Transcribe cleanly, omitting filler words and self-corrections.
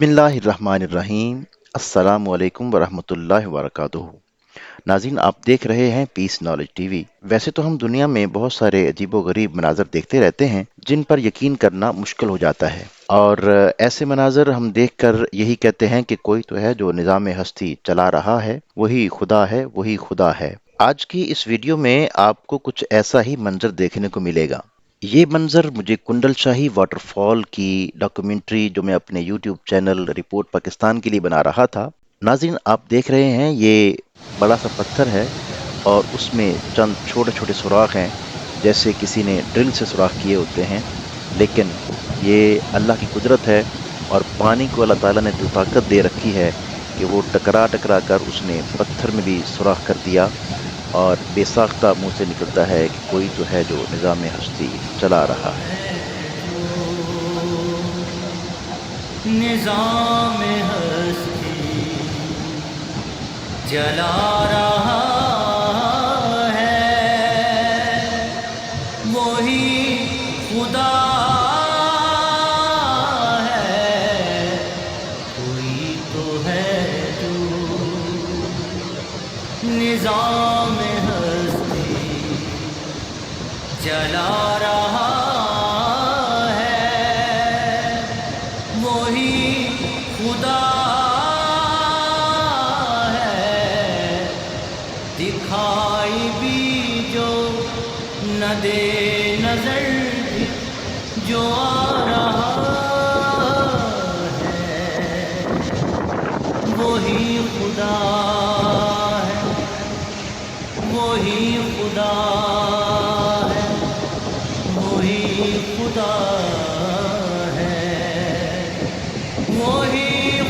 बिस्मिल्लाहिर्रहमानिर्रहीम। अस्सलाम वालेकुम वरहमतुल्लाहि वबरकातुहू। नाज़रीन, आप देख रहे हैं पीस नॉलेज टीवी। वैसे तो हम दुनिया में बहुत सारे अजीबो-गरीब मनाज़र देखते रहते हैं जिन पर यकीन करना मुश्किल हो जाता है, और ऐसे मनाज़र हम देखकर यही कहते हैं कि कोई तो है जो निज़ाम हस्ती चला रहा है, वही खुदा है, वही खुदा है। आज की इस वीडियो में आपको कुछ ऐसा ही मंजर देखने को मिलेगा। ये मंजर मुझे कुंडल शाही वाटरफॉल की डॉक्यूमेंट्री जो मैं अपने यूट्यूब चैनल रिपोर्ट पाकिस्तान के लिए बना रहा था। नाज़रीन, आप देख रहे हैं ये बड़ा सा पत्थर है और उसमें चंद छोटे छोटे सुराख हैं, जैसे किसी ने ड्रिल से सुराख किए होते हैं। लेकिन ये अल्लाह की कुदरत है, और पानी को अल्लाह ताला ने जो ताकत दे रखी है कि वो टकरा टकरा कर उसने पत्थर में भी सुराख कर दिया, और बेसाख्ता मुंह से निकलता है कि कोई तो है जो निज़ाम हस्ती चला रहा है। निज़ाम हस्ती जला रहा है, वही खुदा है, कोई तो है जो निज़ाम हस्ती जला रहा है, वही खुदा है, दिखाई भी जो न दे नजर भी जो आ रहा है, वही खुदा है, वही खुदा